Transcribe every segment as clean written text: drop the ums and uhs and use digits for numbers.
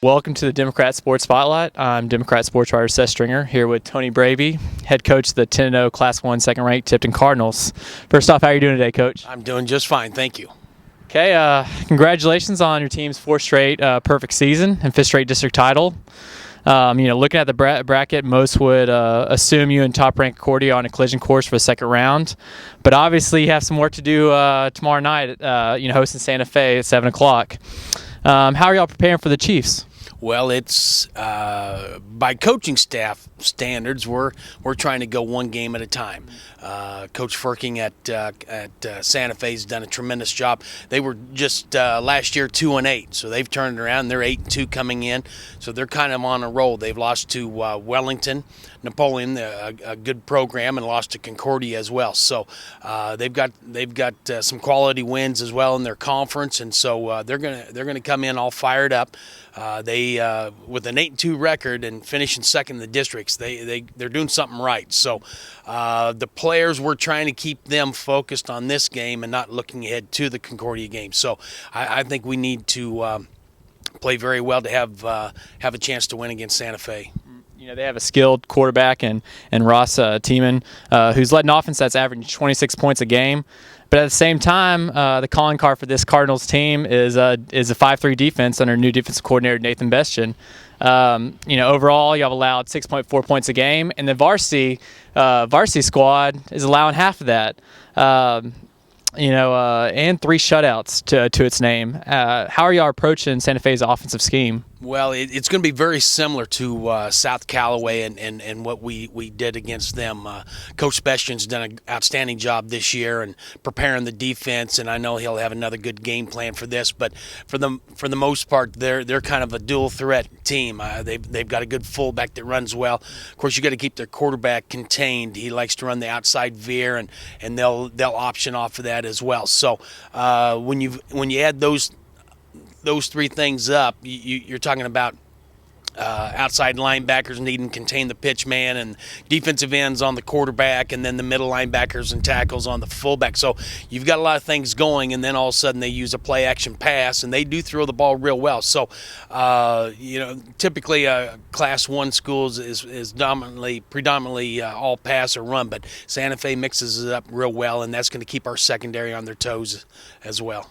Welcome to the Democrat Sports Spotlight. I'm Democrat sports writer Seth Stringer here with Tony Braby, head coach of the 10-0 Class 1 second-ranked Tipton Cardinals. First off, how are you doing today, Coach? I'm doing just fine, thank you. Okay, congratulations on your team's fourth straight perfect season and fifth straight district title. Looking at the bracket, most would assume you and top-ranked Concordia on a collision course for the second round. But obviously, you have some work to do tomorrow night, hosting Santa Fe at 7 o'clock. How are y'all preparing for the Chiefs? Well, it's by coaching staff standards, we're trying to go one game at a time. Coach Ferking at Santa Fe's done a tremendous job. They were just last year 2-8, so they've turned around. They're 8-2 coming in, so they're kind of on a roll. They've lost to Wellington, Napoleon, a good program, and lost to Concordia as well. So they've got some quality wins as well in their conference, and so they're gonna come in all fired up. They with an 8-2 record and finishing second in the districts, they're doing something right. So the players, we're trying to keep them focused on this game and not looking ahead to the Concordia game. So I think we need to play very well to have a chance to win against Santa Fe. They have a skilled quarterback and Ross Tiemann, who's led an offense that's averaging 26 points a game. But at the same time, the calling card for this Cardinals team is a 5-3 defense under new defensive coordinator Nathan Bestian. Overall, you have allowed 6.4 points a game, and the varsity squad is allowing half of that. And 3 shutouts to its name. How are y'all approaching Santa Fe's offensive scheme? Well, it's going to be very similar to South Callaway and what we did against them. Coach Bestian's done an outstanding job this year and preparing the defense, and I know he'll have another good game plan for this. But for the most part, they're kind of a dual threat team. They've got a good fullback that runs well. Of course, you got to keep their quarterback contained. He likes to run the outside veer, and they'll option off of that as well. So when you add those 3 things up, you're talking about outside linebackers needing to contain the pitch man, and defensive ends on the quarterback, and then the middle linebackers and tackles on the fullback. So you've got a lot of things going, and then all of a sudden they use a play action pass, and they do throw the ball real well. So typically Class 1 schools is predominantly all pass or run, but Santa Fe mixes it up real well, and that's going to keep our secondary on their toes as well.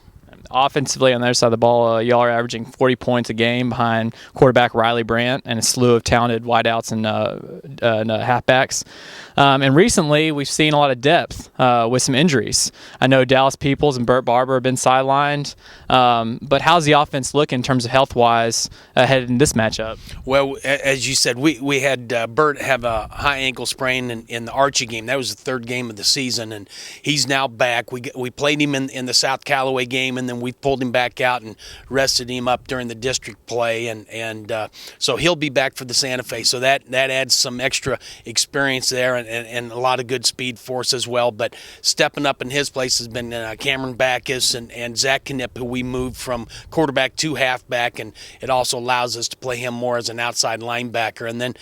Offensively, on the other side of the ball, y'all are averaging 40 points a game behind quarterback Riley Brandt and a slew of talented wideouts and halfbacks. And recently, we've seen a lot of depth with some injuries. I know Dallas Peoples and Burt Barber have been sidelined. But how's the offense look in terms of health-wise headed in this matchup? Well, as you said, we had Burt have a high ankle sprain in the Archie game. That was the 3rd game of the season, and he's now back. We played him in the South Callaway game, and then we pulled him back out and rested him up during the district play, and so he'll be back for the Santa Fe. So that adds some extra experience there and a lot of good speed for us as well. But stepping up in his place has been Cameron Backus and Zach Knipp, who we moved from quarterback to halfback, and it also allows us to play him more as an outside linebacker. And then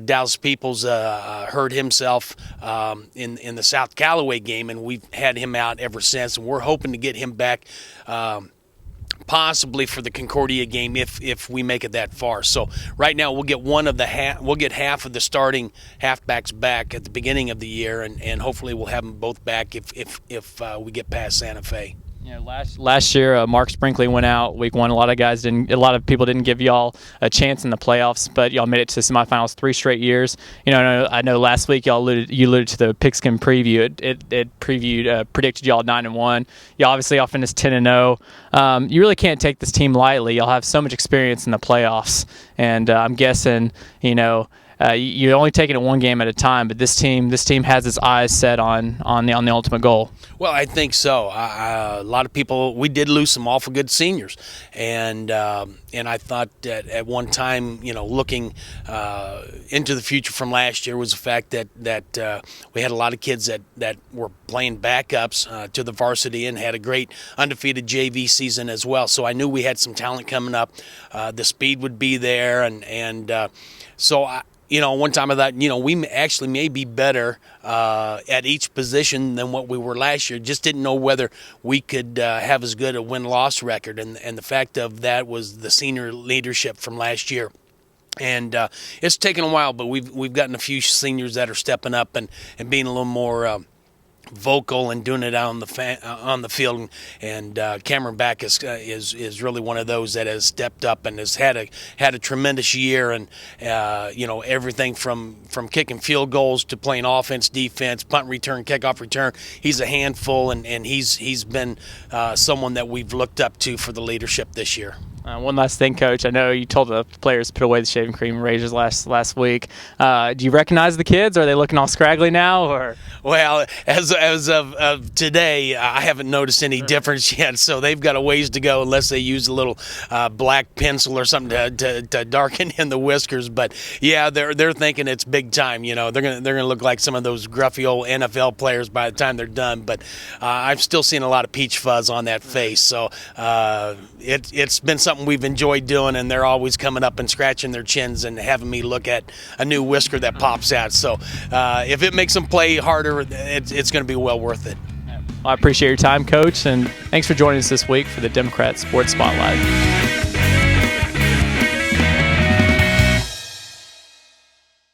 Dallas Peoples hurt himself in the South Callaway game, and we've had him out ever since, and we're hoping to get him back possibly for the Concordia game if we make it that far. So right now we'll get half of the starting halfbacks back at the beginning of the year, and hopefully we'll have them both back if we get past Santa Fe. Last year, Mark Sprinkley went out week 1. A lot of people didn't give y'all a chance in the playoffs, but y'all made it to the semifinals 3 straight years. I know last week you alluded to the pigskin preview. It predicted y'all 9-1. You obviously all finished 10-0. You really can't take this team lightly. Y'all have so much experience in the playoffs, and I'm guessing you're only taking it one game at a time, but this team has its eyes set on the ultimate goal. Well, I think so. A lot of people, we did lose some awful good seniors, and I thought that at one time, looking into the future from last year was the fact that we had a lot of kids that were playing backups to the varsity and had a great undefeated JV season as well. So I knew we had some talent coming up. The speed would be there, and so one time I thought, we actually may be better at each position than what we were last year. Just didn't know whether we could have as good a win-loss record. And the fact of that was the senior leadership from last year. And it's taken a while, but we've gotten a few seniors that are stepping up and being a little more vocal and doing it out on the field. And Cameron Back is really one of those that has stepped up and has had a tremendous year. And everything from kicking field goals to playing offense, defense, punt return, kickoff return. He's a handful, and he's been someone that we've looked up to for the leadership this year. One last thing, Coach. I know you told the players to put away the shaving cream razors last week. Do you recognize the kids? Are they looking all scraggly now? Or well, as of today, I haven't noticed any difference yet. So they've got a ways to go unless they use a little black pencil or something to darken in the whiskers. But yeah, they're thinking it's big time. They're gonna look like some of those gruffy old NFL players by the time they're done. But I've still seen a lot of peach fuzz on that face. So it's been something we've enjoyed doing, and they're always coming up and scratching their chins and having me look at a new whisker that pops out. So if it makes them play harder, it's going to be well worth it. Well, I appreciate your time, Coach, and thanks for joining us this week for the Democrat Sports Spotlight.